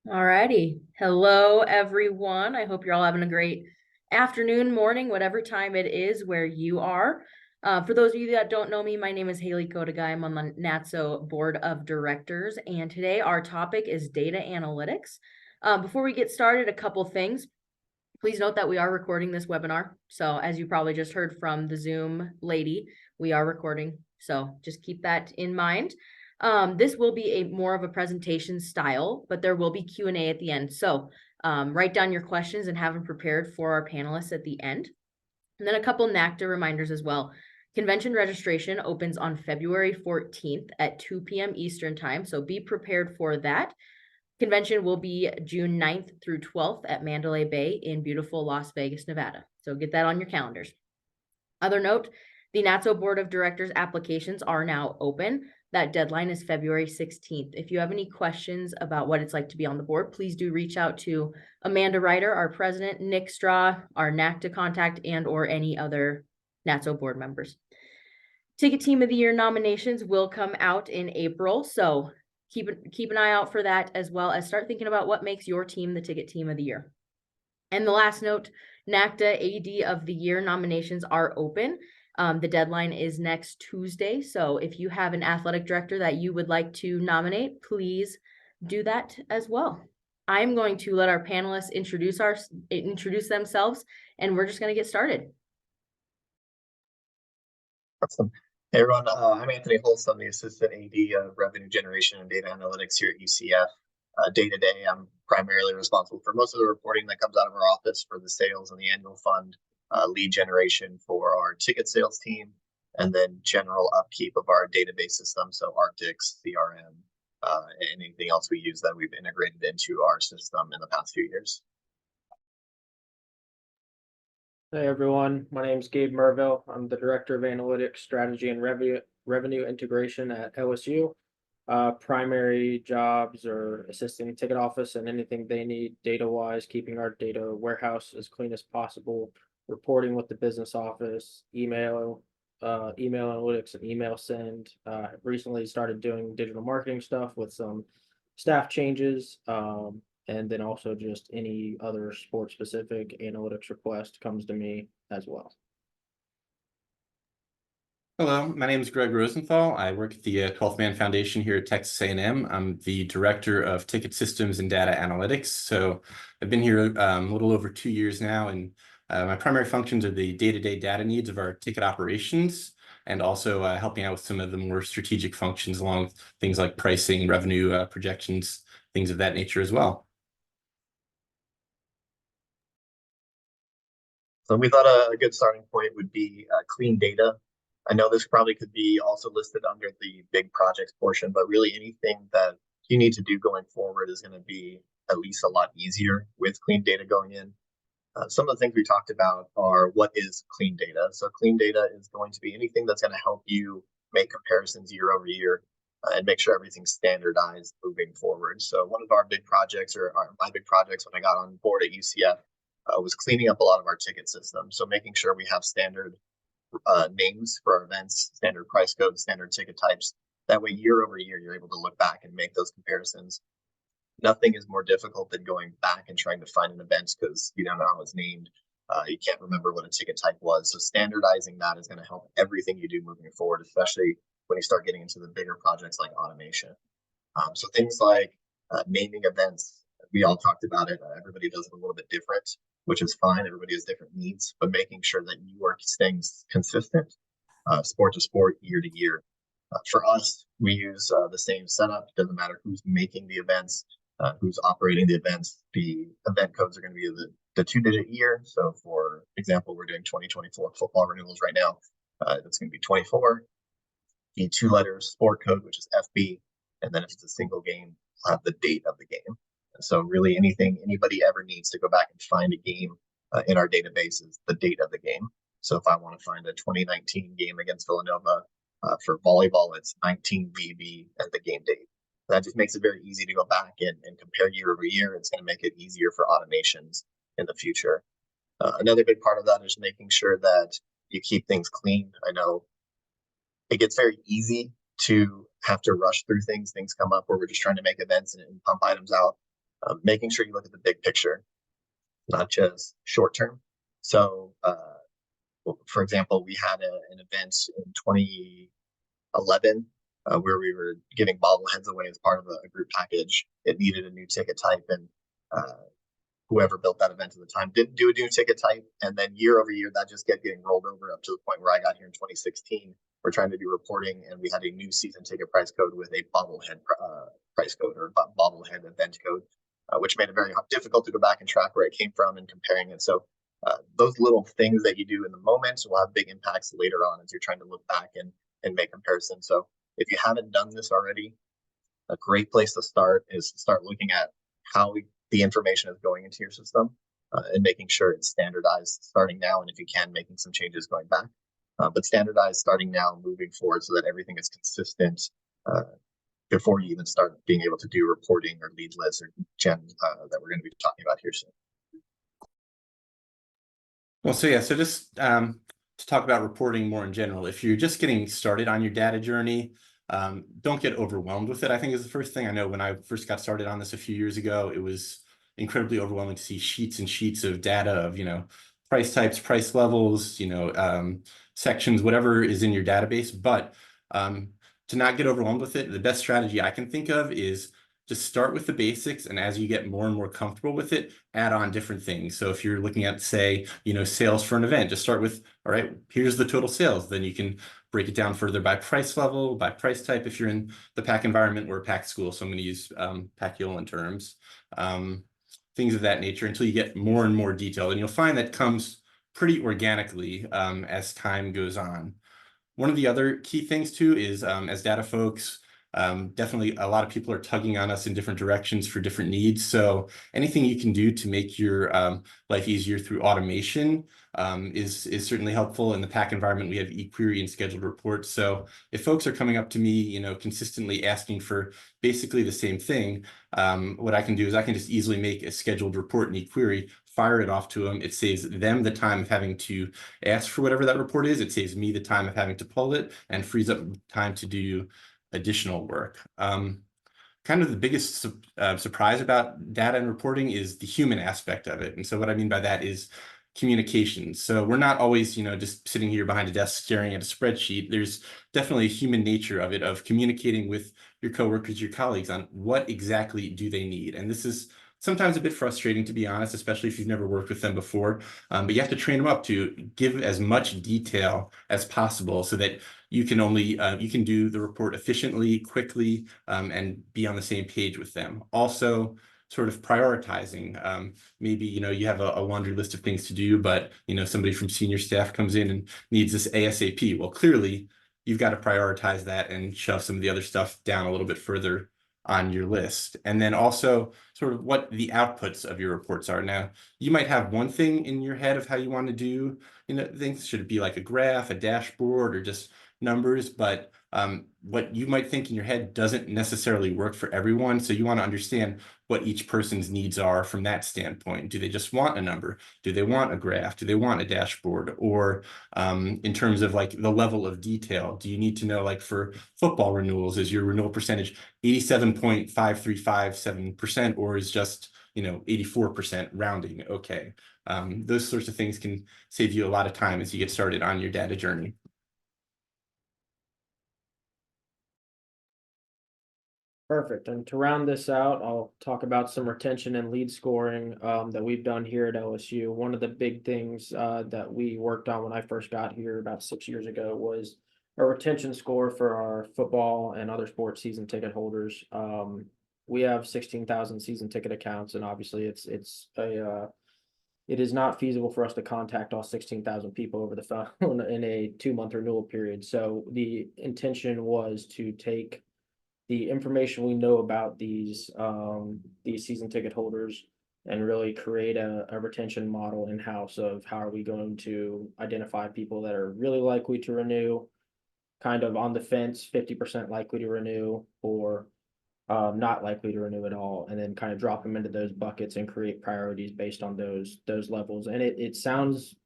Alrighty. Hello, everyone. I hope you're all having a great afternoon, morning, whatever time it is where you are. For those of you that don't know me, my name is Haley Kodagai. I'm on the NAATSO Board of Directors, and today our topic is data analytics. Before we get started, a couple things. Please note that we are recording this webinar. So as you probably just heard from the Zoom lady, we are recording. So just keep that in mind. This will be a more of a presentation style, but there will be Q&A at the end. So write down your questions and have them prepared for our panelists at the end. And then a couple NACTA reminders as well. Convention registration opens on February 14th at 2 p.m. Eastern time. So be prepared for that. Convention will be June 9th through 12th at Mandalay Bay in beautiful Las Vegas, Nevada. So get that on your calendars. Other note, the NAATSO Board of Directors applications are now open. That deadline is February 16th. If you have any questions about what it's like to be on the board, please do reach out to Amanda Ryder, our president, Nick Straw, our NACTA contact, and or any other NAATSO board members. Ticket Team of the Year nominations will come out in April. So keep an eye out for that, as well as start thinking about what makes your team the Ticket Team of the Year. And the last note, NACTA AD of the Year nominations are open. The deadline is next Tuesday. So if you have an athletic director that you would like to nominate, please do that as well. I'm going to let our panelists introduce themselves, and we're just going to get started. Awesome. Hey everyone, I'm Anthony Holst. I'm the Assistant AD of Revenue Generation and Data Analytics here at UCF. Day to day, I'm primarily responsible for most of the reporting that comes out of our office for the sales and the annual fund, lead generation for our ticket sales team, and then general upkeep of our database system, so Arctics, CRM, and anything else we use that we've integrated into our system in the past few years. Hey everyone, my name is Gabe Merville. I'm the Director of Analytics, Strategy, and Revenue Integration at LSU. Primary jobs are assisting the ticket office and anything they need data-wise, keeping our data warehouse as clean as possible, reporting with the business office, email analytics, and email send. Recently started doing digital marketing stuff with some staff changes. And then also just any other sport specific analytics request comes to me as well. Hello, my name is Greg Rosenthal. I work at the 12th Man Foundation here at Texas A&M. I'm the Director of Ticket Systems and Data Analytics. So I've been here a little over 2 years now, and my primary functions are the day-to-day data needs of our ticket operations, and also helping out with some of the more strategic functions along with things like pricing, revenue projections, things of that nature as well. So we thought a good starting point would be clean data. I know this probably could be also listed under the big projects portion, but really anything that you need to do going forward is going to be at least a lot easier with clean data going in. Some of the things we talked about are what is clean data. So clean data is going to be anything that's going to help you make comparisons year over year and make sure everything's standardized moving forward. So one of our big projects, or my big projects when I got on board at UCF, was cleaning up a lot of our ticket systems. So making sure we have standard names for our events, standard price codes, standard ticket types. That way, year over year, you're able to look back and make those comparisons. Nothing is more difficult than going back and trying to find an event because you don't know how it's named. You can't remember what a ticket type was. So standardizing that is going to help everything you do moving forward, especially when you start getting into the bigger projects like automation. So things like naming events, we all talked about it. Everybody does it a little bit different, which is fine. Everybody has different needs, but making sure that you are staying consistent, sport to sport, year to year. For us, we use the same setup. Doesn't matter who's making the events, who's operating the events. The event codes are going to be the 2-digit year. So for example, we're doing 2024 football renewals right now. That's going to be 24. The 2-letter sport code, which is FB. And then if it's a single game, we'll have the date of the game. So really anything anybody ever needs to go back and find a game in our database is the date of the game. So if I want to find a 2019 game against Villanova for volleyball, it's 19VB and the game date. That just makes it very easy to go back and compare year over year. It's going to make it easier for automations in the future. Another big part of that is making sure that you keep things clean. I know it gets very easy to have to rush through things. Things come up where we're just trying to make events and pump items out. making sure you look at the big picture, not just short term. So, for example, we had an event in 2011 where we were giving bobbleheads away as part of a group package. It needed a new ticket type, and whoever built that event at the time didn't do a new ticket type. And then year over year, that just kept getting rolled over up to the point where I got here in 2016. We're trying to do reporting, and we had a new season ticket price code with a bobblehead price code or bobblehead event code, which made it very difficult to go back and track where it came from and comparing it. So those little things that you do in the moment will have big impacts later on as you're trying to look back and make comparisons. So if you haven't done this already, a great place to start is to start looking at how the information is going into your system and making sure it's standardized starting now. And if you can, making some changes going back. But standardized starting now, moving forward so that everything is consistent before you even start being able to do reporting or lead lists or gen that we're going to be talking about here soon. Well, so yeah, so just to talk about reporting more in general, if you're just getting started on your data journey, don't get overwhelmed with it. I think is the first thing. I know when I first got started on this a few years ago, it was incredibly overwhelming to see sheets and sheets of data of, price types, price levels, sections, whatever is in your database. But to not get overwhelmed with it, the best strategy I can think of is just start with the basics, and as you get more and more comfortable with it, add on different things. So if you're looking at, say, sales for an event, just start with, all right, here's the total sales. Then you can break it down further by price level, by price type. If you're in the PAC environment or PAC school, so I'm going to use PAC-Yolan terms, things of that nature, until you get more and more detailed. And you'll find that comes pretty organically as time goes on. One of the other key things too is as data folks, definitely a lot of people are tugging on us in different directions for different needs. So anything you can do to make your life easier through automation is certainly helpful. In the PAC environment, we have eQuery and scheduled reports. So if folks are coming up to me, consistently asking for basically the same thing, what I can do is I can just easily make a scheduled report in eQuery, fire it off to them. It saves them the time of having to ask for whatever that report is. It saves me the time of having to pull it and frees up time to do additional work. Kind of the biggest surprise about data and reporting is the human aspect of it. And so what I mean by that is communication. So we're not always, just sitting here behind a desk staring at a spreadsheet. There's definitely a human nature of it, of communicating with your coworkers, your colleagues on what exactly do they need. And this is sometimes a bit frustrating, to be honest, especially if you've never worked with them before. But you have to train them up to give as much detail as possible so that you can do the report efficiently, quickly, and be on the same page with them. Also, sort of prioritizing. Maybe, you have a laundry list of things to do, but, somebody from senior staff comes in and needs this ASAP. Well, clearly, you've got to prioritize that and shove some of the other stuff down a little bit further on your list. And then also sort of what the outputs of your reports are. Now, you might have one thing in your head of how you want to do, things. Should it be like a graph, a dashboard, or just numbers? But what you might think in your head doesn't necessarily work for everyone. So you want to understand what each person's needs are from that standpoint. Do they just want a number? Do they want a graph? Do they want a dashboard? Or in terms of like the level of detail, do you need to know, like for football renewals, is your renewal percentage 87.5357%, or is just 84% rounding? Okay. Those sorts of things can save you a lot of time as you get started on your data journey. Perfect. And to round this out, I'll talk about some retention and lead scoring that we've done here at LSU. One of the big things that we worked on when I first got here about 6 years ago was a retention score for our football and other sports season ticket holders. We have 16,000 season ticket accounts, and obviously it is not feasible for us to contact all 16,000 people over the phone in a 2-month renewal period. So the intention was to take the information we know about these season ticket holders and really create a retention model in-house of how are we going to identify people that are really likely to renew, kind of on the fence, 50% likely to renew, or not likely to renew at all, and then kind of drop them into those buckets and create priorities based on those levels. And it sounds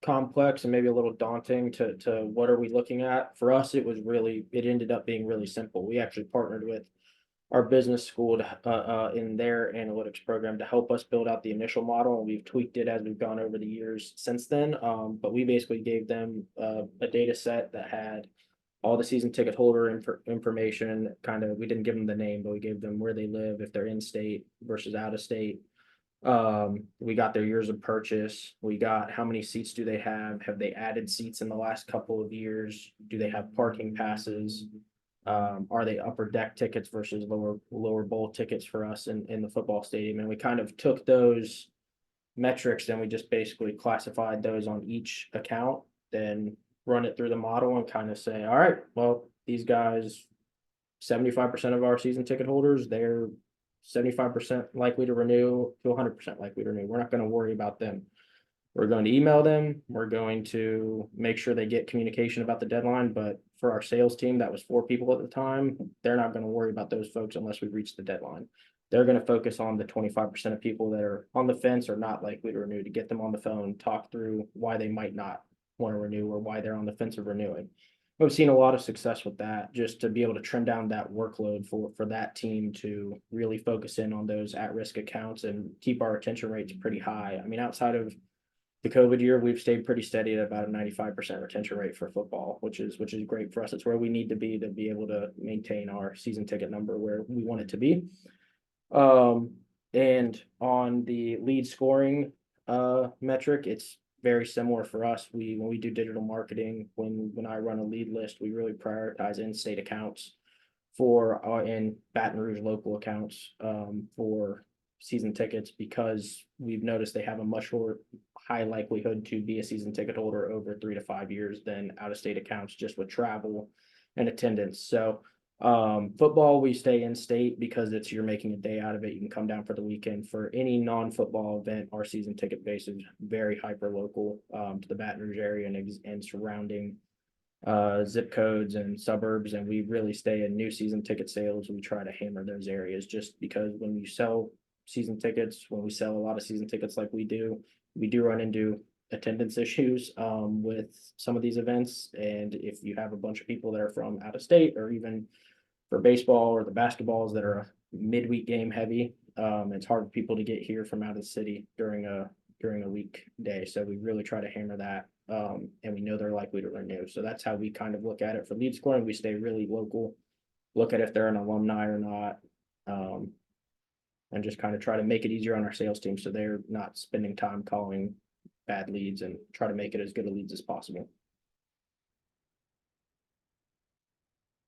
complex and maybe a little daunting to what are we looking at. For us, it ended up being really simple. We actually partnered with our business school to, in their analytics program to help us build out the initial model. And we've tweaked it as we've gone over the years since then. But we basically gave them a data set that had all the season ticket holder information. Kind of, we didn't give them the name, but we gave them where they live, if they're in state versus out of state. We got their years of purchase. We got how many seats do they have they added seats in the last couple of years? Do they have parking passes? Are they upper deck tickets versus lower bowl tickets for us in the football stadium? And we kind of took those metrics and we just basically classified those on each account, then run it through the model and kind of say, all right, well, these guys, 75% of our season ticket holders, they're 75% likely to renew to 100% likely to renew. We're not going to worry about them. We're going to email them. We're going to make sure they get communication about the deadline. But for our sales team, that was 4 people at the time. They're not going to worry about those folks unless we reach the deadline. They're going to focus on the 25% of people that are on the fence or not likely to renew, to get them on the phone, talk through why they might not want to renew or why they're on the fence of renewing. We've seen a lot of success with that, just to be able to trim down that workload for that team to really focus in on those at-risk accounts and keep our retention rates pretty high. I mean, outside of the COVID year, we've stayed pretty steady at about a 95% retention rate for football, which is great for us. It's where we need to be able to maintain our season ticket number where we want it to be. And on the lead scoring metric, it's very similar for us. When we do digital marketing, when I run a lead list, we really prioritize in-state accounts for in Baton Rouge local accounts for season tickets, because we've noticed they have a much more high likelihood to be a season ticket holder over 3 to 5 years than out-of-state accounts, just with travel and attendance. So football, we stay in state because you're making a day out of it. You can come down for the weekend. For any non-football event, our season ticket base is very hyper local to the Baton Rouge area and surrounding zip codes and suburbs. And we really stay in new season ticket sales. We try to hammer those areas, just because when you sell season tickets, when we sell a lot of season tickets like we do run into attendance issues with some of these events. And if you have a bunch of people that are from out of state, or even for baseball or the basketballs that are a midweek game heavy, it's hard for people to get here from out of the city during a weekday. So we really try to hammer that, and we know they're likely to renew. So that's how we kind of look at it for lead scoring. We stay really local, look at if they're an alumni or not, and just kind of try to make it easier on our sales team so they're not spending time calling bad leads, and try to make it as good a leads as possible.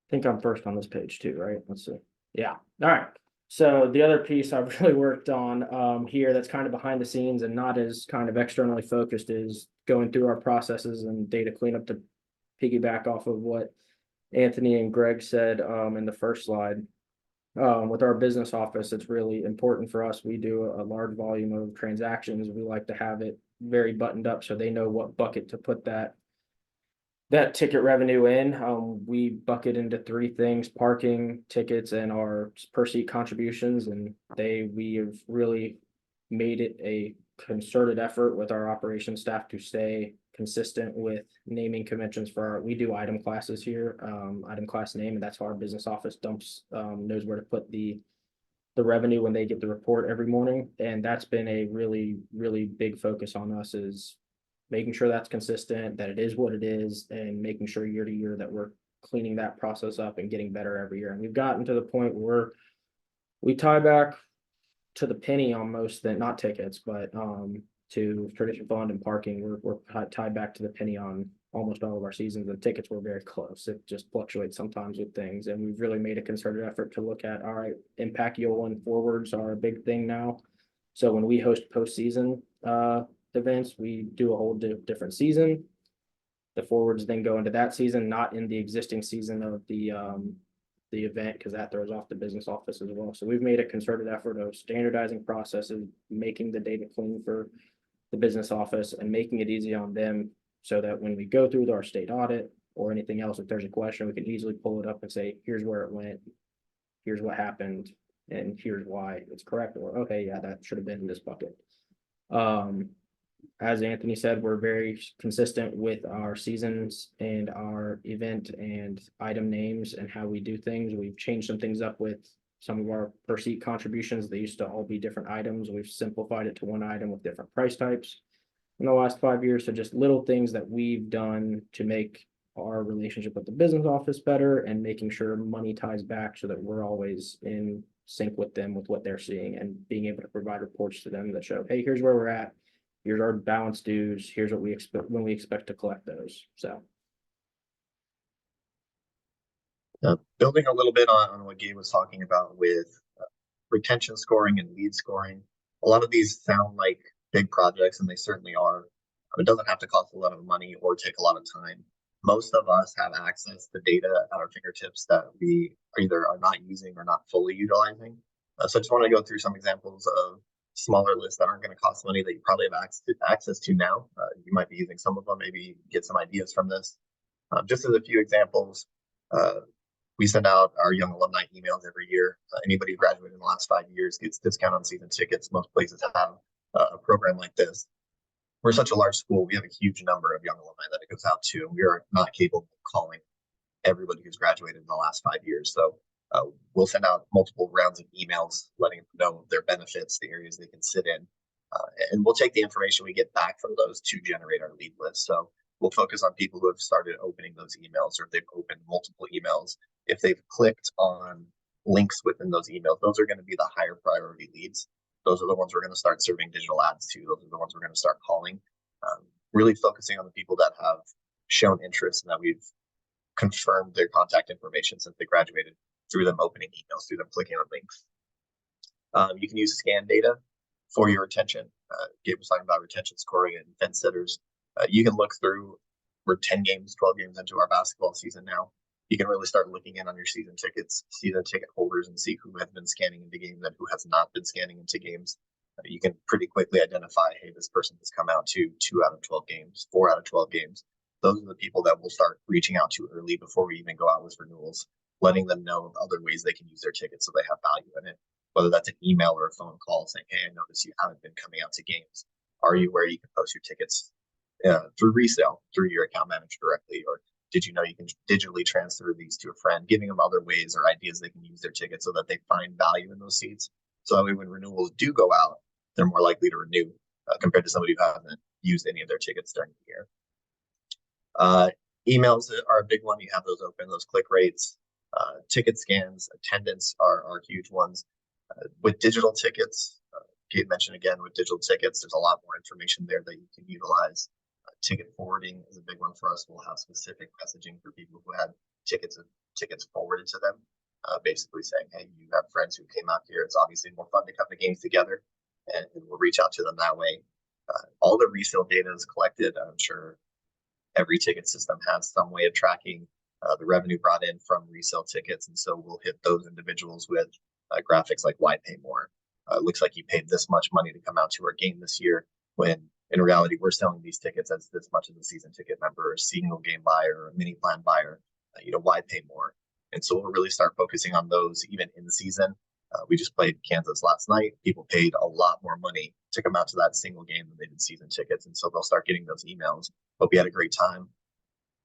I think I'm first on this page too, right? Let's see. Yeah. All right. So the other piece I've really worked on here that's kind of behind the scenes and not as kind of externally focused is going through our processes and data cleanup, to piggyback off of what Anthony and Greg said in the first slide. With our business office, it's really important for us. We do a large volume of transactions. We like to have it very buttoned up so they know what bucket to put that ticket revenue in. We bucket into 3 things: parking, tickets, and our per seat contributions. And we have really made it a concerted effort with our operations staff to stay consistent with naming conventions we do item classes here, item class name, and that's how our business office knows where to put the revenue when they get the report every morning. And that's been a really, really big focus on us, is making sure that's consistent, that it is what it is, and making sure year to year that we're cleaning that process up and getting better every year. And we've gotten to the point where we tie back to the penny almost, not tickets, but to tradition fund and parking. We're tied back to the penny on almost all of our seasons. The tickets were very close. It just fluctuates sometimes with things. And we've really made a concerted effort to look at, all right, impact yield and forwards are a big thing now. So when we host postseason events, we do a whole different season. The forwards then go into that season, not in the existing season of the event, because that throws off the business office as well. So we've made a concerted effort of standardizing processes, making the data clean for the business office, and making it easy on them, so that when we go through our state audit or anything else, if there's a question, we can easily pull it up and say, here's where it went, here's what happened, and here's why it's correct, or okay, yeah, that should have been in this bucket. As Anthony said, we're very consistent with our seasons and our event and item names and how we do things. We've changed some things up with some of our per seat contributions. They used to all be different items. We've simplified it to one item with different price types in the last 5 years. So just little things that we've done to make our relationship with the business office better and making sure money ties back so that we're always in sync with them with what they're seeing and being able to provide reports to them that show, hey, here's where we're at. Here's our balance dues. Here's what we expect when we expect to collect those. So building a little bit on what Gabe was talking about with retention scoring and lead scoring, a lot of these sound like big projects, and they certainly are. It doesn't have to cost a lot of money or take a lot of time. Most of us have access to data at our fingertips that we either are not using or not fully utilizing. So I just want to go through some examples of smaller lists that aren't going to cost money that you probably have access to now. You might be using some of them, maybe get some ideas from this. Just as a few examples, we send out our young alumni emails every year. Anybody who graduated in the last 5 years gets discount on season tickets. Most places have a program like this. We're such a large school. We have a huge number of young alumni that it goes out to, and we are not capable of calling everybody who's graduated in the last 5 years. So we'll send out multiple rounds of emails letting them know their benefits, the areas they can sit in, and we'll take the information we get back from those to generate our lead list. So we'll focus on people who have started opening those emails, or if they've opened multiple emails. If they've clicked on links within those emails, those are going to be the higher priority leads. Those are the ones we're going to start serving digital ads to. Those are the ones we're going to start calling. Really focusing on the people that have shown interest and that we've confirmed their contact information since they graduated through them opening emails, through them clicking on links. You can use scan data for your retention. Gabe was talking about retention scoring and fence sitters. You can look through, we're 10 games, 12 games into our basketball season now. You can really start looking in on your season tickets, season ticket holders, and see who has been scanning into games and who has not been scanning into games. You can pretty quickly identify, hey, this person has come out to 2 out of 12 games, 4 out of 12 games. Those are the people that we'll start reaching out to early before we even go out with renewals, letting them know of other ways they can use their tickets so they have value in it. Whether that's an email or a phone call saying, hey, I noticed you haven't been coming out to games. Are you where you can post your tickets through resale, through your account manager directly? Or did you know you can digitally transfer these to a friend, giving them other ways or ideas they can use their tickets so that they find value in those seats? So that way when renewals do go out, they're more likely to renew compared to somebody who hasn't used any of their tickets during the year. Emails are a big one. You have those open, those click rates, ticket scans, attendance are huge ones. With digital tickets, Gabe mentioned again, with digital tickets, there's a lot more information there that you can utilize. Ticket forwarding is a big one for us. We'll have specific messaging for people who had tickets forwarded to them, basically saying, hey, you have friends who came out here. It's obviously more fun to come to games together, and we'll reach out to them that way. All the resale data is collected. I'm sure every ticket system has some way of tracking the revenue brought in from resale tickets, and so we'll hit those individuals with graphics like why pay more. Looks like you paid this much money to come out to our game this year, when in reality we're selling these tickets as this much as a season ticket member, or a single game buyer, or a mini plan buyer. Why pay more? And so we'll really start focusing on those even in season. We just played Kansas last night. People paid a lot more money to come out to that single game than they did season tickets, and so they'll start getting those emails. Hope you had a great time.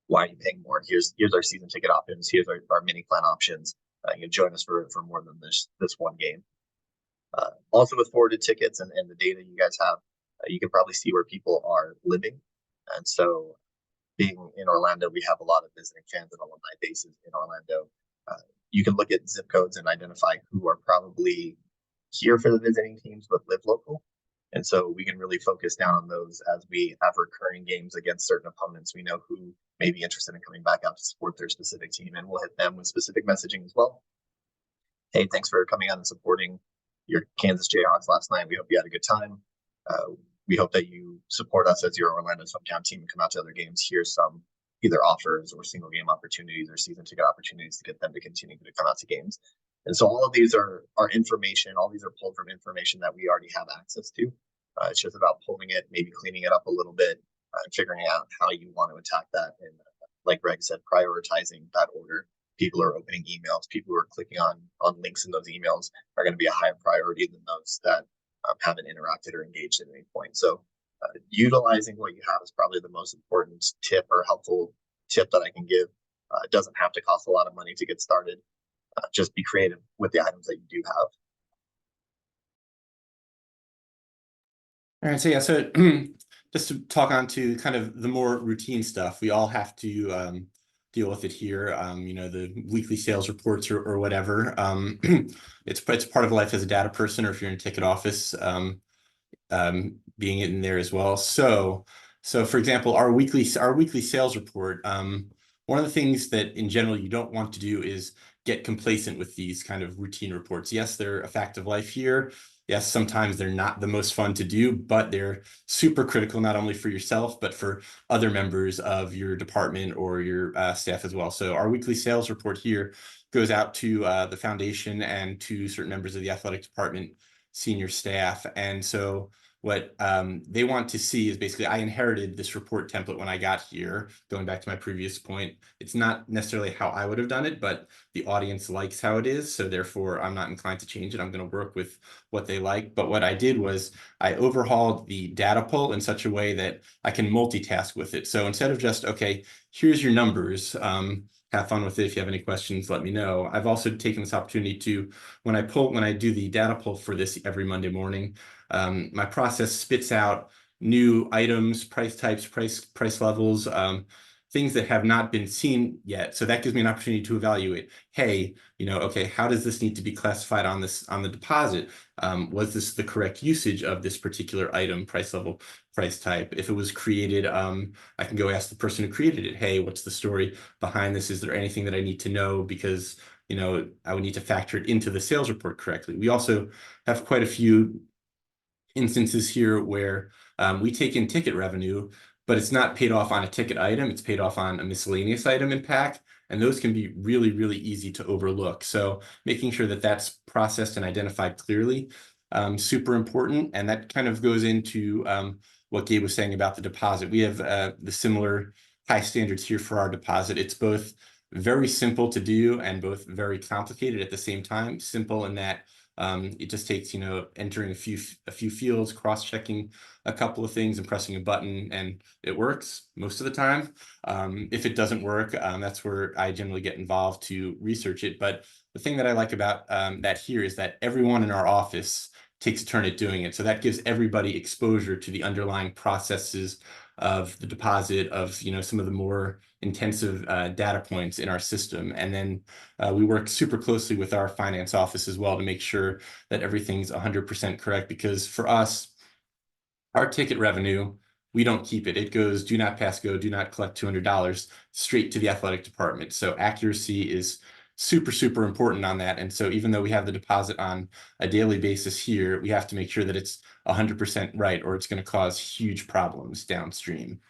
Why are you paying more? Here's our season ticket options. Here's our mini plan options. Join us for more than this one game. Also with forwarded tickets and the data you guys have, you can probably see where people are living. And so being in Orlando, we have a lot of visiting fans and alumni bases in Orlando. You can look at zip codes and identify who are probably here for the visiting teams but live local. And so we can really focus down on those as we have recurring games against certain opponents. We know who may be interested in coming back out to support their specific team, and we'll hit them with specific messaging as well. Hey, thanks for coming out and supporting your Kansas Jayhawks last night. We hope you had a good time. We hope that you support us as your Orlando's hometown team and come out to other games. Here's some either offers or single game opportunities or season ticket opportunities to get them to continue to come out to games. And so all of these are information. All these are pulled from information that we already have access to. It's just about pulling it, maybe cleaning it up a little bit, and figuring out how you want to attack that. And like Greg said, prioritizing that order. People are opening emails. People who are clicking on links in those emails are going to be a higher priority than those that haven't interacted or engaged at any point. So utilizing what you have is probably the most important tip or helpful tip that I can give. It doesn't have to cost a lot of money to get started. just be creative with the items that you do have. All right, so yeah, so just to talk on to kind of the more routine stuff, we all have to deal with it here. You know, the weekly sales reports or whatever. It's part of life as a data person, or if you're in a ticket office, being in there as well. So for example, our weekly sales report. One of the things that in general you don't want to do is get complacent with these kind of routine reports. Yes, they're a fact of life here. Yes, sometimes they're not the most fun to do, but they're super critical, not only for yourself, but for other members of your department or your staff as well. So our weekly sales report here goes out to the foundation and to certain members of the athletic department, senior staff. And so what they want to see is basically, I inherited this report template when I got here, going back to my previous point. It's not necessarily how I would have done it, but the audience likes how it is. So therefore, I'm not inclined to change it. I'm going to work with what they like. But what I did was I overhauled the data pull in such a way that I can multitask with it. So instead of just, okay, here's your numbers, have fun with it. If you have any questions, let me know. I've also taken this opportunity to, when I do the data pull for this every Monday morning, my process spits out new items, price types, price levels, things that have not been seen yet. So that gives me an opportunity to evaluate, hey, you know, okay, how does this need to be classified on the deposit? Was this the correct usage of this particular item, price level, price type? If it was created, I can go ask the person who created it, hey, what's the story behind this? Is there anything that I need to know? Because, you know, I would need to factor it into the sales report correctly. We also have quite a few instances here where we take in ticket revenue, but it's not paid off on a ticket item, it's paid off on a miscellaneous item in pack, and those can be really, really easy to overlook. So making sure that that's processed and identified clearly, super important. And that kind of goes into what Gabe was saying about the deposit. We have the similar high standards here for our deposit. It's both very simple to do and both very complicated at the same time. Simple in that it just takes, you know, entering a few fields, cross-checking a couple of things and pressing a button, and it works most of the time. If it doesn't work, that's where I generally get involved to research it. But the thing that I like about that here is that everyone in our office takes a turn at doing it. So that gives everybody exposure to the underlying processes of the deposit, of, you know, some of the more intensive data points in our system. And then we work super closely with our finance office as well to make sure that everything's 100% correct, because for us, our ticket revenue, we don't keep it. It goes do not pass go, do not collect $200 straight to the athletic department. So accuracy is super, super important on that. And so even though we have the deposit on a daily basis here, we have to make sure that it's 100% right, or it's going to cause huge problems downstream.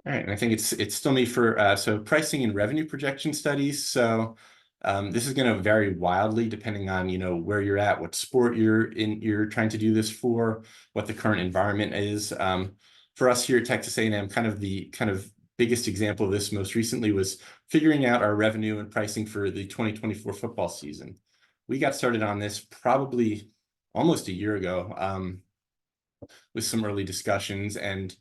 All right, and I think it's still me for so pricing and revenue projection studies. So this is going to vary wildly depending on, you know, where you're at, what sport you're trying to do this for, what the current environment is. For us here at Texas A&M, kind of biggest example of this most recently was figuring out our revenue and pricing for the 2024 football season. We got started on this probably almost a year ago with some early discussions, and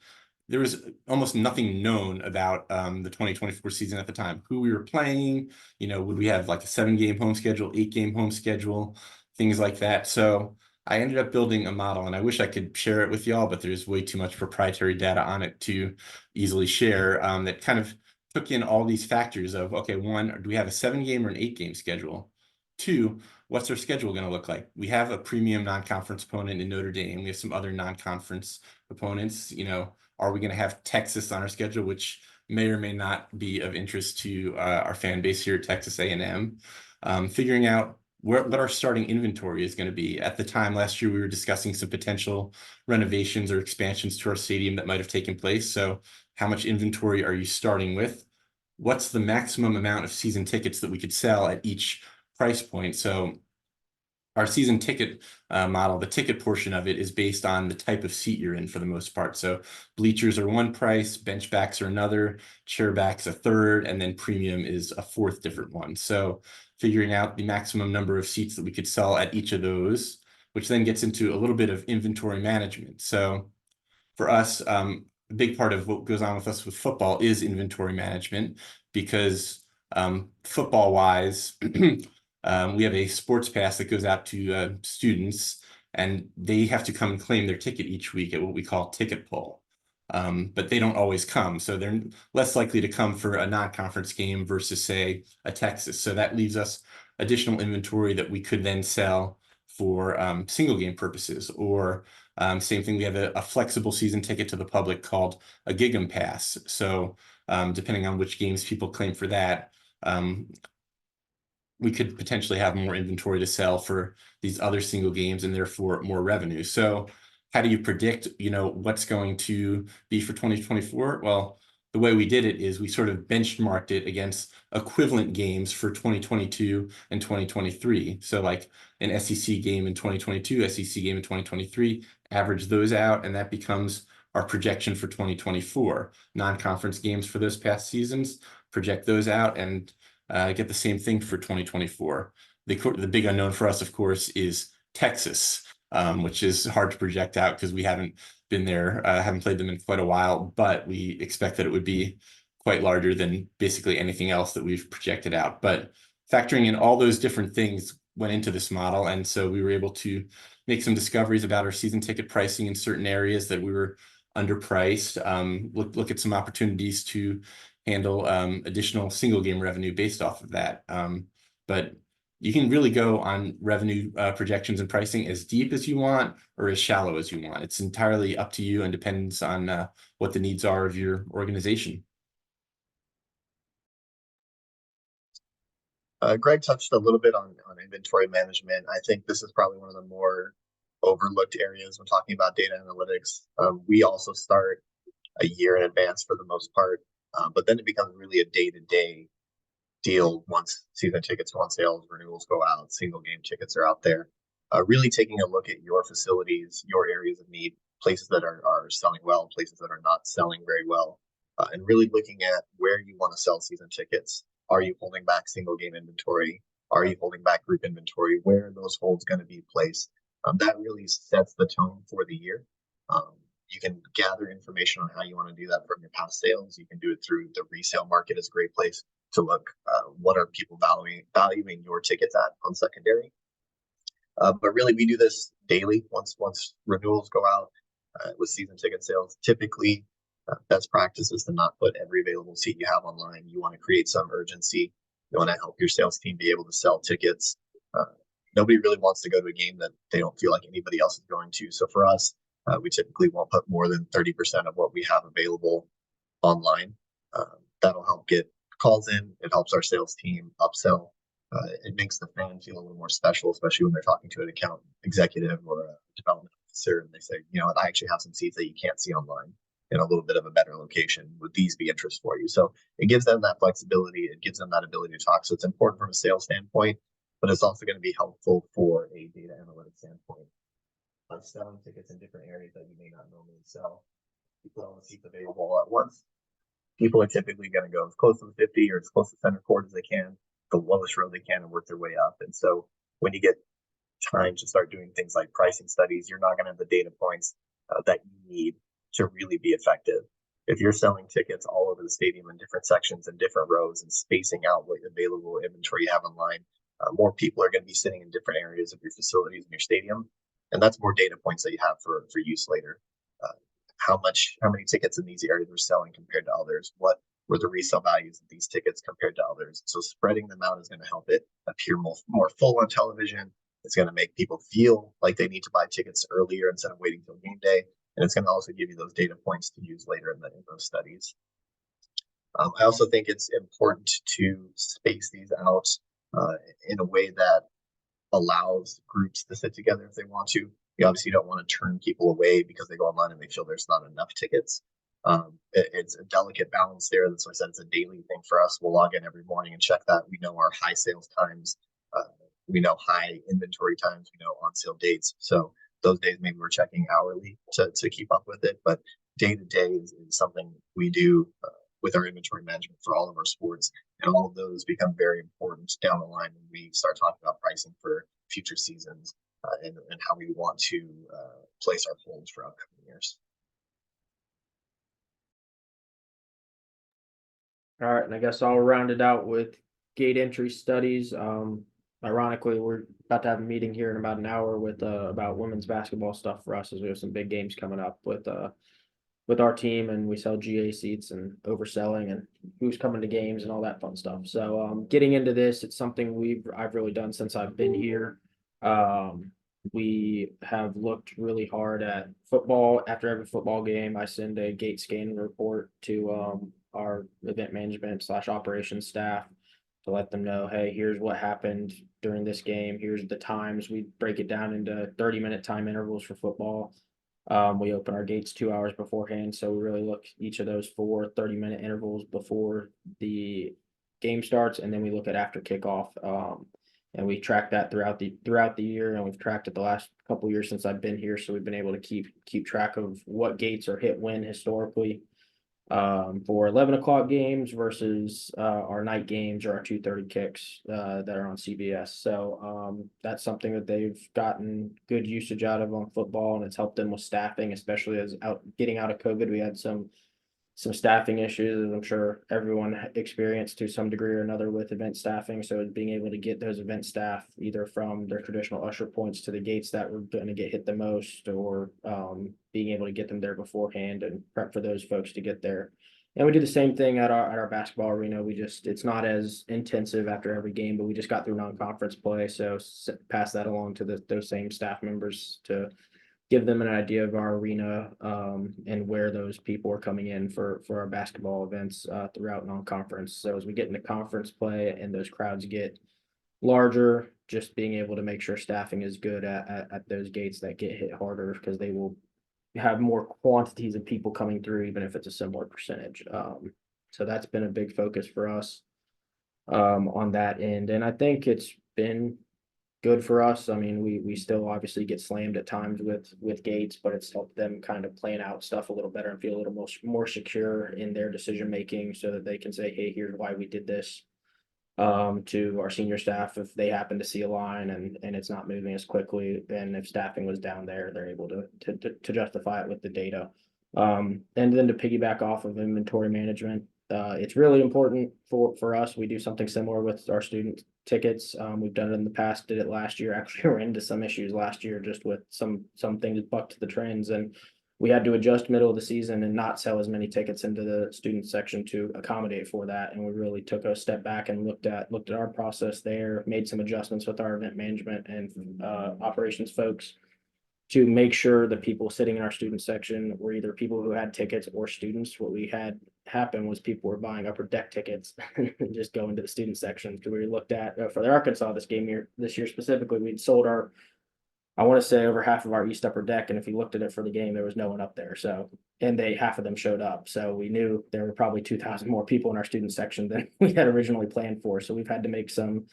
there was almost nothing known about the 2024 season at the time. Who we were playing, you know, would we have like a 7-game home schedule, 8-game home schedule, things like that. So I ended up building a model, and I wish I could share it with y'all, but there's way too much proprietary data on it to easily share, that kind of took in all these factors of, okay, one, do we have a 7-game or an 8-game schedule? Two, what's our schedule going to look like? We have a premium non-conference opponent in Notre Dame. We have some other non-conference opponents. You know, are we going to have Texas on our schedule, which may or may not be of interest to our fan base here at Texas A&M? Figuring out what our starting inventory is going to be. At the time last year, we were discussing some potential renovations or expansions to our stadium that might have taken place. So how much inventory are you starting with? What's the maximum amount of season tickets that we could sell at each price point? So our season ticket model, the ticket portion of it is based on the type of seat you're in for the most part. So bleachers are one price, bench backs are another, chair backs a third, and then premium is a fourth different one. So figuring out the maximum number of seats that we could sell at each of those, which then gets into a little bit of inventory management. So for us, a big part of what goes on with us with football is inventory management, because football wise, we have a sports pass that goes out to students, and they have to come and claim their ticket each week at what we call ticket pull. But they don't always come, so they're less likely to come for a non-conference game versus, say, a Texas. So that leaves us additional inventory that we could then sell for single game purposes. Or same thing, we have a flexible season ticket to the public called a Gig 'em Pass. So depending on which games people claim for that, we could potentially have more inventory to sell for these other single games and therefore more revenue. So how do you predict, what's going to be for 2024? Well, the way we did it is we sort of benchmarked it against equivalent games for 2022 and 2023. So like an SEC game in 2022, SEC game in 2023, average those out, and that becomes our projection for 2024. Non-conference games for those past seasons, project those out, and get the same thing for 2024. The big unknown for us, of course, is Texas, which is hard to project out because we haven't been there, haven't played them in quite a while, but we expect that it would be quite larger than basically anything else that we've projected out. But factoring in all those different things went into this model, and so we were able to make some discoveries about our season ticket pricing in certain areas that we were underpriced, look at some opportunities to handle additional single game revenue based off of that. But you can really go on revenue projections and pricing as deep as you want or as shallow as you want. It's entirely up to you and depends on what the needs are of your organization. Greg touched a little bit on inventory management. I think this is probably one of the more overlooked areas when talking about data analytics. We also start a year in advance for the most part, but then it becomes really a day-to-day deal once season tickets go on sales, renewals go out, single game tickets are out there. Really taking a look at your facilities, your areas of need, places that are selling well, places that are not selling very well, and really looking at where you want to sell season tickets. Are you holding back single game inventory? Are you holding back group inventory? Where are those holds going to be placed? That really sets the tone for the year. You can gather information on how you want to do that from your past sales. You can do it through the resale market is a great place to look. What are people valuing your tickets at on secondary? But really, we do this daily. Once renewals go out with season ticket sales, typically best practice is to not put every available seat you have online. You want to create some urgency. You want to help your sales team be able to sell tickets. Nobody really wants to go to a game that they don't feel like anybody else is going to. So for us, we typically won't put more than 30% of what we have available online. That'll help get calls in. It helps our sales team upsell. It makes the fan feel a little more special, especially when they're talking to an account executive or a development officer, and they say, I actually have some seats that you can't see online in a little bit of a better location. Would these be interest for you? So it gives them that flexibility. It gives them that ability to talk. So it's important from a sales standpoint, but it's also going to be helpful for a data analytics standpoint. By selling tickets in different areas that you may not normally sell, people have seats available all at once. People are typically going to go as close to the 50 or as close to center court as they can, the lowest row they can, and work their way up. And so when you get time to start doing things like pricing studies, you're not going to have the data points that you need to really be effective. If you're selling tickets all over the stadium in different sections and different rows and spacing out what available inventory you have online, more people are going to be sitting in different areas of your facilities in your stadium. And that's more data points that you have for use later. How many tickets in these areas are selling compared to others? What were the resale values of these tickets compared to others? So spreading them out is going to help it appear more full on television. It's going to make people feel like they need to buy tickets earlier instead of waiting till game day. And it's going to also give you those data points to use later in those studies. I also think it's important to space these out in a way that allows groups to sit together if they want to. You obviously don't want to turn people away because they go online and they feel there's not enough tickets. It's a delicate balance there. That's why I said it's a daily thing for us. We'll log in every morning and check that. We know our high sales times. We know high inventory times. We know on sale dates. So those days maybe we're checking hourly to keep up with it. But day to day is something we do with our inventory management for all of our sports. And all of those become very important down the line when we start talking about pricing for future seasons and how we want to place our holds for upcoming years. All right, and I guess I'll round it out with gate entry studies. Ironically, we're about to have a meeting here in about an hour with about women's basketball stuff for us, as we have some big games coming up with our team, and we sell GA seats and overselling and who's coming to games and all that fun stuff. So getting into this, it's something I've really done since I've been here. We have looked really hard at football. After every football game, I send a gate scanning report to our event management / operations staff to let them know, hey, here's what happened during this game. Here's the times. We break it down into 30-minute time intervals for football. We open our gates 2 hours beforehand, so we really look each of those 30-minute intervals before the game starts, and then we look at after kickoff. And we track that throughout the year, and we've tracked it the last couple years since I've been here. So we've been able to keep track of what gates are hit when historically, for 11 o'clock games versus our night games or our 2:30 kicks that are on CBS. So that's something that they've gotten good usage out of on football, and it's helped them with staffing, especially as getting out of COVID. We had some staffing issues, as I'm sure everyone experienced to some degree or another with event staffing. So being able to get those event staff either from their traditional usher points to the gates that were going to get hit the most, or being able to get them there beforehand and prep for those folks to get there. And we do the same thing at our basketball arena. It's not as intensive after every game, but we just got through non-conference play. So pass that along to those same staff members to give them an idea of our arena, and where those people are coming in for our basketball events throughout non-conference. So as we get into conference play and those crowds get larger, just being able to make sure staffing is good at those gates that get hit harder, because they will have more quantities of people coming through, even if it's a similar percentage. So that's been a big focus for us on that end. And I think it's been good for us. I mean, we still obviously get slammed at times with gates, but it's helped them kind of plan out stuff a little better and feel a little more secure in their decision making, so that they can say, hey, here's why we did this, to our senior staff if they happen to see a line and it's not moving as quickly. And if staffing was down there, they're able to justify it with the data. And then to piggyback off of inventory management, it's really important for us. We do something similar with our student tickets. We've done it in the past, did it last year. Actually, ran into some issues last year just with some things bucked the trends, and we had to adjust middle of the season and not sell as many tickets into the student section to accommodate for that. And we really took a step back and looked at our process there, made some adjustments with our event management and operations folks to make sure the people sitting in our student section were either people who had tickets or students. What we had happen was people were buying upper deck tickets and just going to the student section. Because we looked at for the Arkansas this year specifically, we'd sold I want to say over half of our East upper deck, and if you looked at it for the game, there was no one up there. So, and half of them showed up. So we knew there were probably 2,000 more people in our student section than we had originally planned for. So we've had to make some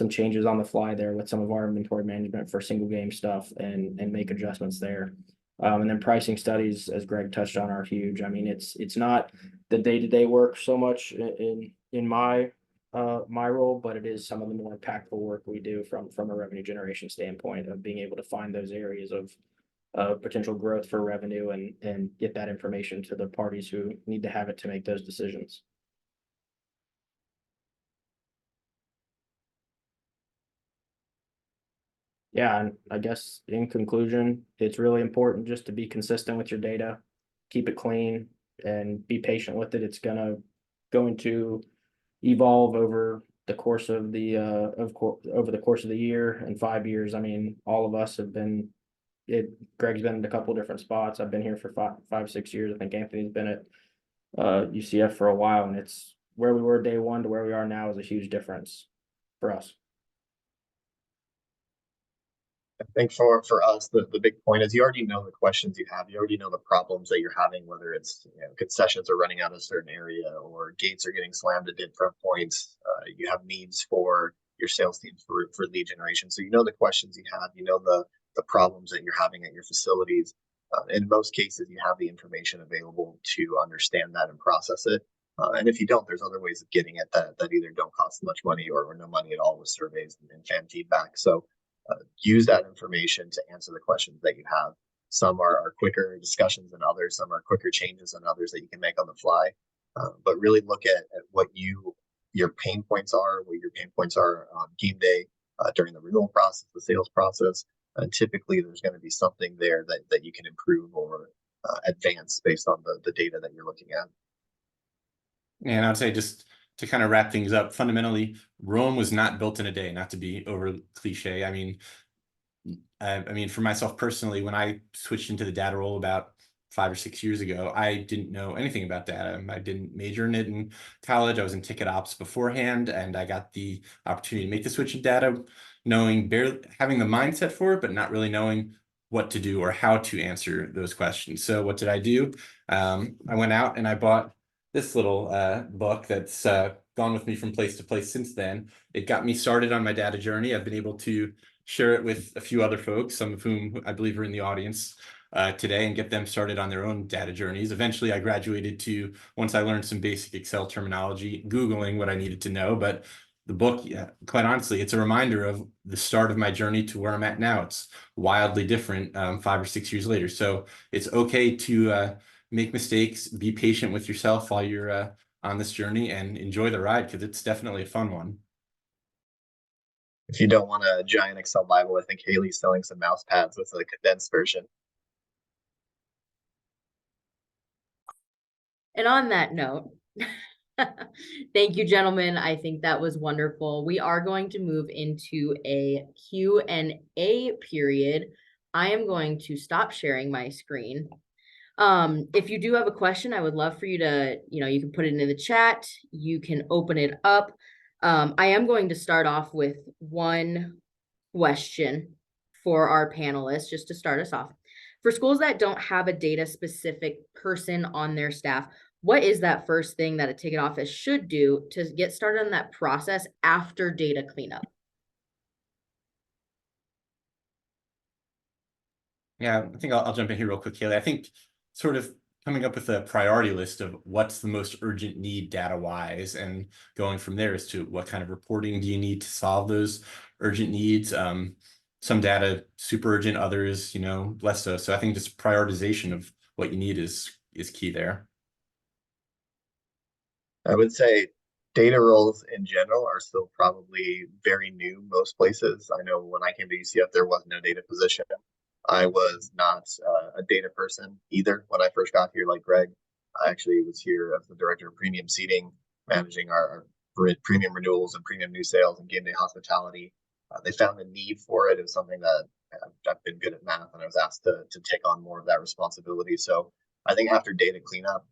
changes on the fly there with some of our inventory management for single game stuff and make adjustments there. And then pricing studies, as Greg touched on, are huge. I mean, it's not the day-to-day work so much in my role, but it is some of the more impactful work we do from a revenue generation standpoint of being able to find those areas of potential growth for revenue and get that information to the parties who need to have it to make those decisions. Yeah, and I guess in conclusion, it's really important just to be consistent with your data, keep it clean, and be patient with it. It's going to evolve over the course of the over the course of the year and 5 years. I mean, all of us have been Greg's been in a couple different spots. I've been here for 5, 6 years. I think Anthony's been at UCF for a while, and it's where we were day one to where we are now is a huge difference for us. I think for us, the big point is you already know the questions you have. You already know the problems that you're having, whether it's concessions are running out of a certain area or gates are getting slammed at different points. You have needs for your sales teams for lead generation. So you know the questions you have. You know the problems that you're having at your facilities. In most cases, you have the information available to understand that and process it. And if you don't, there's other ways of getting it that either don't cost much money or no money at all with surveys and fan feedback. So use that information to answer the questions that you have. Some are quicker discussions than others. Some are quicker changes than others that you can make on the fly. but really look at what your pain points are, what your pain points are on game day, during the renewal process, the sales process. And typically there's going to be something there that you can improve or advance based on the data that you're looking at. And I'd say, just to kind of wrap things up, fundamentally, Rome was not built in a day, not to be over cliche. I mean, for myself personally, when I switched into the data role about 5 or 6 years ago, I didn't know anything about data. I didn't major in it in college. I was in ticket ops beforehand, and I got the opportunity to make the switch in data, having the mindset for it, but not really knowing what to do or how to answer those questions. So what did I do? I went out and I bought this little book that's gone with me from place to place since then. It got me started on my data journey. I've been able to share it with a few other folks, some of whom I believe are in the audience today, and get them started on their own data journeys. Eventually, I graduated to, once I learned some basic Excel terminology, Googling what I needed to know. But the book, yeah, quite honestly, it's a reminder of the start of my journey to where I'm at now. It's wildly different 5 or 6 years later. So it's okay to make mistakes, be patient with yourself while you're on this journey, and enjoy the ride, because it's definitely a fun one. If you don't want a giant Excel Bible, I think Haley's selling some mouse pads with a condensed version. And on that note, thank you, gentlemen. I think that was wonderful. We are going to move into a Q&A period. I am going to stop sharing my screen. If you do have a question, I would love for you to, you can put it into the chat. You can open it up. I am going to start off with one question for our panelists, just to start us off. For schools that don't have a data specific person on their staff, what is that first thing that a ticket office should do to get started on that process after data cleanup? Yeah, I think I'll jump in here real quick, Haley. I think sort of coming up with a priority list of what's the most urgent need data-wise, and going from there as to what kind of reporting do you need to solve those urgent needs. Some data super urgent, others, less so. So I think just prioritization of what you need is key there. I would say data roles in general are still probably very new most places. I know when I came to UCF, there was no data position. I was not a data person either when I first got here, like Greg. I actually was here as the director of premium seating, managing our premium renewals and premium new sales and game day hospitality. They found a need for it. It was something that I've been good at math, and I was asked to take on more of that responsibility. So I think after data cleanup,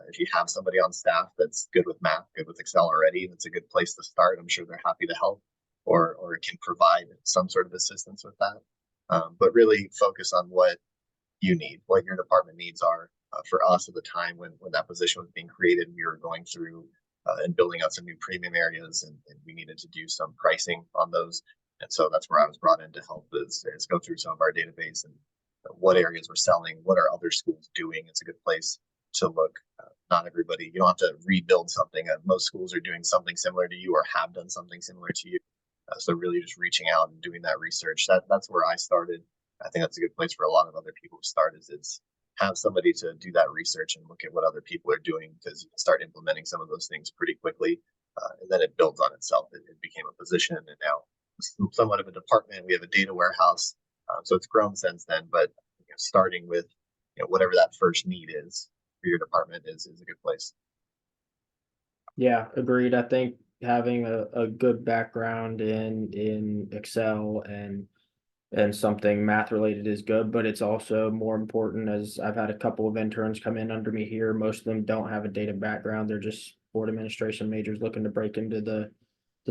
if you have somebody on staff that's good with math, good with Excel already, that's a good place to start. I'm sure they're happy to help or can provide some sort of assistance with that. But really focus on what you need, what your department needs are. For us at the time when that position was being created, we were going through and building out some new premium areas, and we needed to do some pricing on those. And so that's where I was brought in to help is go through some of our database and what areas we're selling, what are other schools doing. It's a good place to look. Not everybody, you don't have to rebuild something. Most schools are doing something similar to you or have done something similar to you. So really just reaching out and doing that research. That's where I started. I think that's a good place for a lot of other people to start is have somebody to do that research and look at what other people are doing, because you can start implementing some of those things pretty quickly. And then it builds on itself. It became a position, and now somewhat of a department. We have a data warehouse. So it's grown since then, but starting with whatever that first need is for your department is a good place. Yeah, agreed. I think having a good background in Excel and something math related is good, but it's also more important, as I've had a couple of interns come in under me here. Most of them don't have a data background. They're just sport administration majors looking to break into the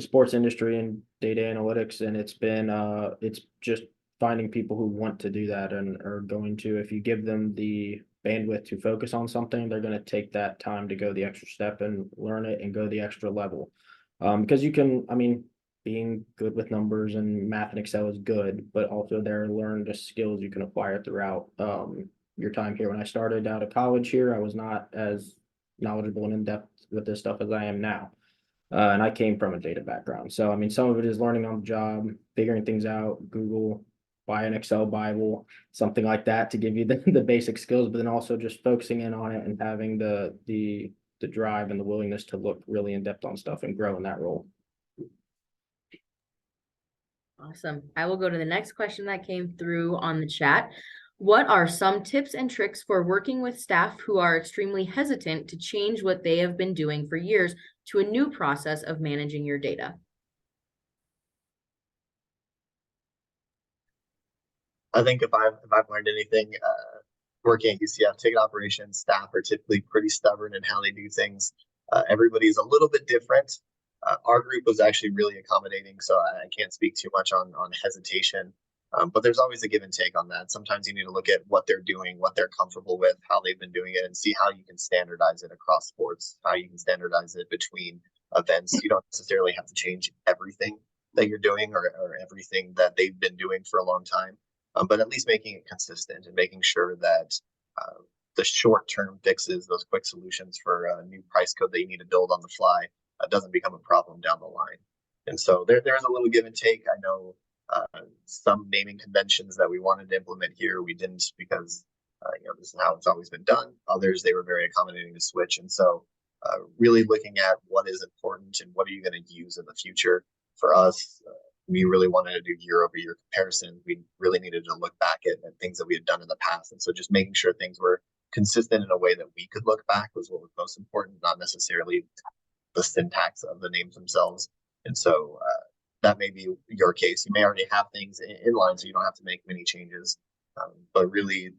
sports industry and data analytics. And it's just finding people who want to do that and are going to, if you give them the bandwidth to focus on something, they're going to take that time to go the extra step and learn it and go the extra level. Because you can, being good with numbers and math and Excel is good, but also there are learned skills you can acquire throughout your time here. When I started out of college here, I was not as knowledgeable and in depth with this stuff as I am now. And I came from a data background. So, some of it is learning on the job, figuring things out, Google, buy an Excel Bible, something like that to give you the basic skills, but then also just focusing in on it and having the the drive and the willingness to look really in depth on stuff and grow in that role. Awesome. I will go to the next question that came through on the chat. What are some tips and tricks for working with staff who are extremely hesitant to change what they have been doing for years to a new process of managing your data? I think if I've learned anything, working at UCF, ticket operations staff are typically pretty stubborn in how they do things. Everybody's a little bit different. Our group was actually really accommodating, so I can't speak too much on hesitation. But there's always a give and take on that. Sometimes you need to look at what they're doing, what they're comfortable with, how they've been doing it, and see how you can standardize it across sports, how you can standardize it between events. You don't necessarily have to change everything that you're doing or everything that they've been doing for a long time. But at least making it consistent and making sure that the short-term fixes, those quick solutions for a new price code that you need to build on the fly, doesn't become a problem down the line. And so there's a little give and take. I know some naming conventions that we wanted to implement here, we didn't because this is how it's always been done. Others, they were very accommodating to switch. And so really looking at what is important and what are you going to use in the future. For us, we really wanted to do year-over-year comparison. We really needed to look back at things that we had done in the past. And so just making sure things were consistent in a way that we could look back was what was most important, not necessarily the syntax of the names themselves. And so that may be your case. You may already have things in line, so you don't have to make many changes. But really,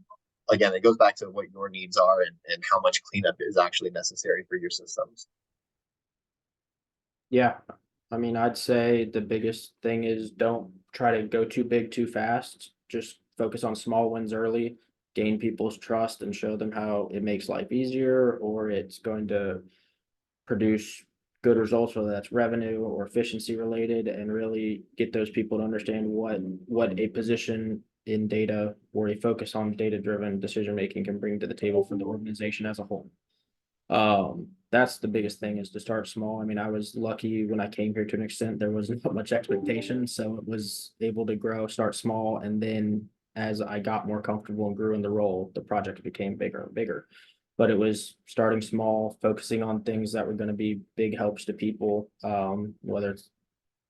again, it goes back to what your needs are and how much cleanup is actually necessary for your systems. Yeah, I mean, I'd say the biggest thing is don't try to go too big too fast. Just focus on small wins early, gain people's trust and show them how it makes life easier or it's going to produce good results, whether that's revenue or efficiency related, and really get those people to understand what a position in data or a focus on data-driven decision making can bring to the table for the organization as a whole. That's the biggest thing, is to start small. I mean, I was lucky when I came here to an extent, there wasn't much expectation, so it was able to grow, start small, and then as I got more comfortable and grew in the role, the project became bigger and bigger. But it was starting small, focusing on things that were going to be big helps to people, whether it's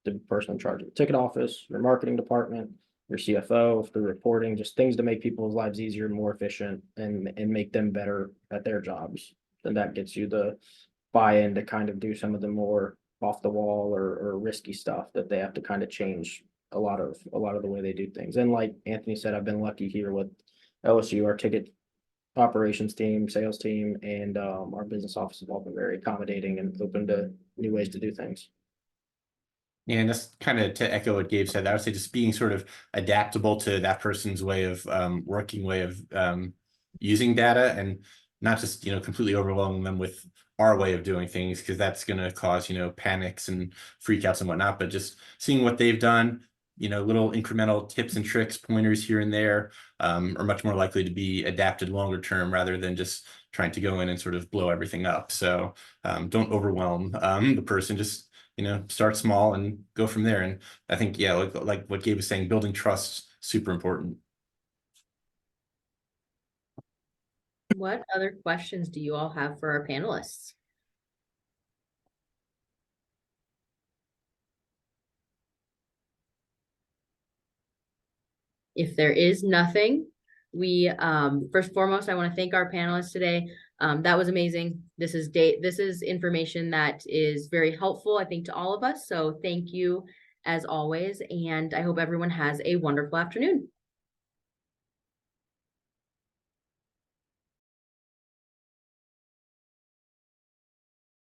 the person in charge of the ticket office, your marketing department, your CFO, the reporting, just things to make people's lives easier, more efficient, and make them better at their jobs. And that gets you the buy-in to kind of do some of the more off the wall or risky stuff that they have to kind of change a lot of the way they do things. And like Anthony said, I've been lucky here with LSU, our ticket operations team, sales team, and our business office have all been very accommodating and open to new ways to do things. Yeah, and that's kind of to echo what Gabe said. I would say just being sort of adaptable to that person's way of working, way of using data, and not just completely overwhelming them with our way of doing things, because that's going to cause panics and freakouts and whatnot. But just seeing what they've done, little incremental tips and tricks, pointers here and there, are much more likely to be adapted longer term rather than just trying to go in and sort of blow everything up. So don't overwhelm the person. Just start small and go from there. And I think, yeah, like what Gabe was saying, building trust, super important. What other questions do you all have for our panelists? If there is nothing, we first and foremost, I want to thank our panelists today. That was amazing. This is information that is very helpful, I think, to all of us. So thank you as always, and I hope everyone has a wonderful afternoon.